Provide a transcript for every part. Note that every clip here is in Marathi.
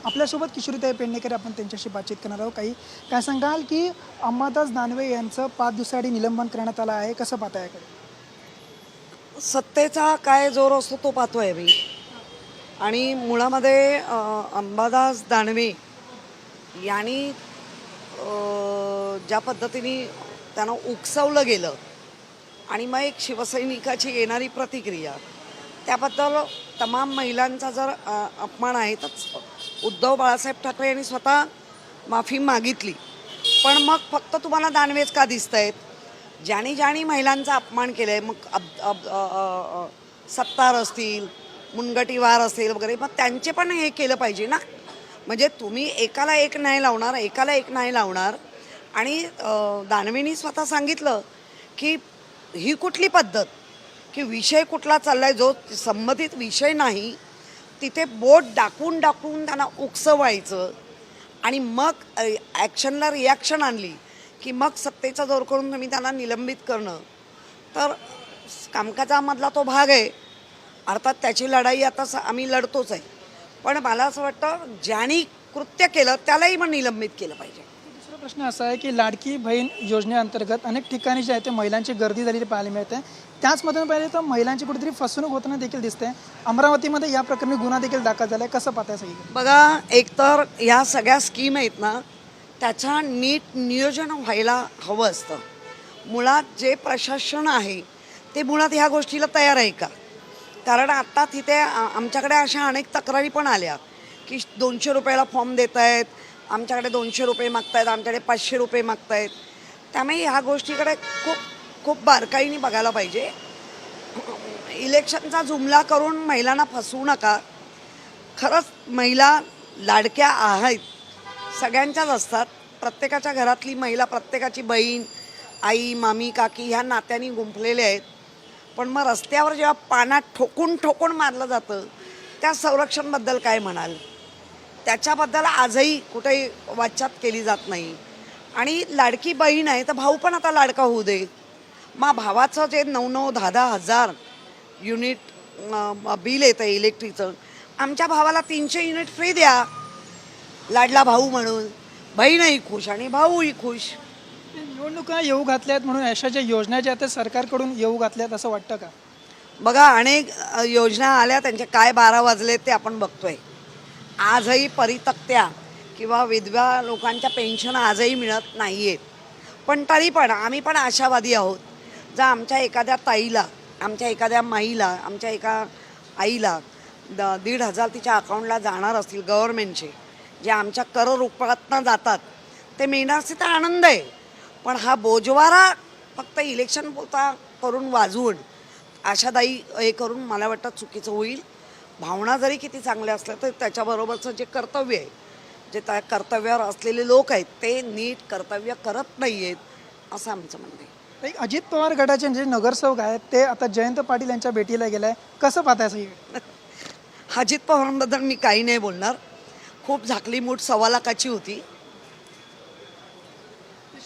आपल्यासोबत किशोरीताई पेडणेकर आपण त्यांच्याशी बातचीत करणार आहोत. काय सांगाल की अंबादास दानवे यांचं 5 दिवसाआधी निलंबन करण्यात आलं आहे, कसं पाहताय याकडे? सत्तेचा काय जोर असतो तो पाहतोय मी. आणि मुळामध्ये अंबादास दानवे यांनी ज्या पद्धतीने त्यांना उकसवलं गेलं आणि मग एक शिवसैनिकाची येणारी प्रतिक्रिया, त्याबद्दल तमाम महिलांचा जर अपमान आहे तर उद्धव बाळासाहेब ठाकरे यांनी स्वतः माफी मागितली. पण मग फक्त तुम्हाला दानवेच का दिसत आहेत? ज्यानी महिलांचा अपमान केला आहे, मग सत्तार असतील, मुनगटीवार असेल वगैरे, मग त्यांचे पण हे केलं पाहिजे ना. म्हणजे तुम्ही एकाला एक नाही लावणार. आणि दानवेंनी स्वतः सांगितलं की ही कुठली पद्धत, की विषय कुठला चाललाय, जो संबंधित विषय नाही तिथे बोट टाकून त्यांना उकसवायचं आणि मग ॲक्शनला रिॲक्शन आणली की मग सत्तेचा जोर करून तुम्ही त्यांना निलंबित करणं, तर कामकाजामधला तो भाग आहे. अर्थात त्याची लढाई आता आम्ही लढतोच आहे. पण मला असं वाटतं ज्यांनी कृत्य केलं त्यालाही मग निलंबित केलं पाहिजे. दुसरा प्रश्न असा आहे की लाडकी बहीण योजनेअंतर्गत अनेक ठिकाणी जे आहे ते महिलांची गर्दी झालेली पाहायला मिळते. त्याचमधून पाहिजे तर महिलांची कुठेतरी फसवणूक होताना देखील दिसते. अमरावतीमध्ये या प्रकरणी गुन्हा देखील दाखल झाला आहे, कसं पाहताय सगळीकडे? बघा, एकतर ह्या सगळ्या स्कीम आहेत ना, त्याचं नीट नियोजन व्हायला हवं असतं. मुळात जे प्रशासन आहे ते मुळात ह्या गोष्टीला तयार आहे का? कारण आत्ता तिथे आमच्याकडे अशा अनेक तक्रारी पण आल्या की 200 रुपयाला फॉर्म देत आहेत, आमच्याकडे 200 रुपये मागतायत, आमच्याकडे 500 रुपये मागतायत. त्यामुळे ह्या गोष्टीकडे खूप बारकाईने बघायला पाहिजे. इलेक्शनचा जुमला करून महिलांना फसवू नका. खरंच महिला लाडक्या आहेत, सगळ्यांच्याच असतात. प्रत्येकाच्या घरातली महिला, प्रत्येकाची बहीण, आई, मामी, काकी ह्या नात्यांनी गुंफलेले आहेत. पण मग रस्त्यावर जेव्हा पाण्यात ठोकून मारलं जातं, त्या संरक्षणबद्दल काय म्हणाल? त्याच्याबद्दल आजही कुठेही वाच्यता केली जात नाही. आणि लाडकी बहीण आहे तर भाऊ पण आता लाडका होऊ दे. मग भावाचं जे 9-9, 10-10 हजार युनिट बिल येतं इलेक्ट्रिकचं, आमच्या भावाला 300 युनिट फ्री द्या, लाडला भाऊ म्हणून. बहीणही खुश आणि भाऊही खुश. निवडणुका येऊ घातल्यात म्हणून अशा ज्या योजना ज्या त्या सरकारकडून येऊ घातल्यात असं वाटतं का? बघा, अनेक योजना आल्या, त्यांचे काय 12 वाजले ते आपण बघतोय. आजही परितक्त्या किंवा विधवा लोकांच्या पेन्शन आजही मिळत नाही आहेत. पण तरी पण आम्ही पण आशावादी आहोत. जर आमच्या एखाद्या ताईला, आमच्या एखाद्या माईला, आमच्या एका आईला 1,500 तिच्या अकाउंटला जाणार असतील गव्हर्नमेंटचे, जे आमच्या कर रूपातनं जातात, ते मिळणार असते तर आनंद आहे. पण हा बोजवारा फक्त इलेक्शन पुरता करून वाजवून आशादायी हे करून मला वाटतं चुकीचं होईल. भावना जरी किती चांगल्या असल्या तर त्याच्याबरोबरचं जे कर्तव्य आहे, जे त्या कर्तव्यावर असलेले लोक आहेत ते नीट कर्तव्य करत नाही आहेत, असं आमचं म्हणणं आहे. एक अजित पवार गटाचे जे नगरसेवक आहेत ते आता जयंत पाटील यांच्या भेटीला गेलाय, कसं पाहताय सगळीकडे? अजित पवारांबद्दल मी काही नाही बोलणार. खूप झाकली मूठ 1.25 लाखाची होती.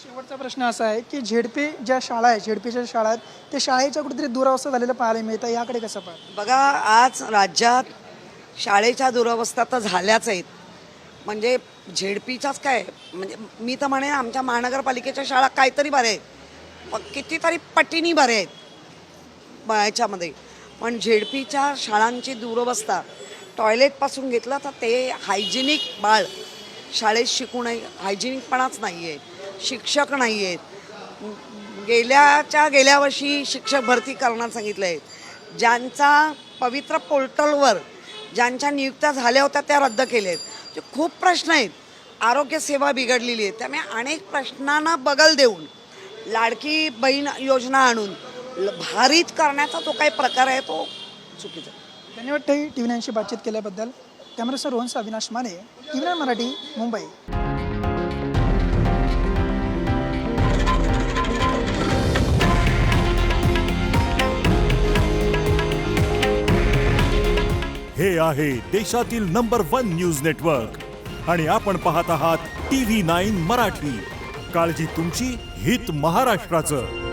शेवटचा प्रश्न असा आहे की झेडपी ज्या शाळा आहेत, झेडपीच्या शाळा आहेत, ते शाळेच्या कुठेतरी दुरावस्था झालेलं पाहायला मिळतं, याकडे कसं पाहता? बघा, आज राज्यात शाळेच्या दुरावस्था तर झाल्याच आहेत. म्हणजे झेडपीच्याच काय, म्हणजे मी तर म्हणेन आमच्या महानगरपालिकेच्या शाळा काहीतरी बऱ्या आहेत, कितीतरी पटीनी बऱ्या आहेत याच्यामध्ये. पण झेडपीच्या शाळांची दुरवस्था, टॉयलेटपासून घेतलं तर ते हायजिनिक बाळ शाळेत शिकू नये, हायजिनिकपणाच नाही आहे, शिक्षक नाही आहेत. गेल्या वर्षी शिक्षक भरती करण्यास सांगितलं आहे. ज्यांचा पवित्र पोर्टलवर ज्यांच्या नियुक्त्या झाल्या होत्या त्या रद्द केल्या आहेत. खूप प्रश्न आहेत. आरोग्यसेवा बिघडलेली आहे. त्यामुळे अनेक प्रश्नांना बगल देऊन लाडकी बहीण योजना आणून भारित करण्याचा जो काही प्रकार आहे तो चुकीचा. धन्यवाद ताई, TV9शी बातचीत केल्याबद्दल. कॅमेरासह रोहन अविनाश माने, TV9 मराठी, मुंबई. हे आहे देशातील नंबर 1 न्यूज नेटवर्क आणि आपण पाहत आहात TV9 मराठी. काळजी तुमची, हित महाराष्ट्राचं.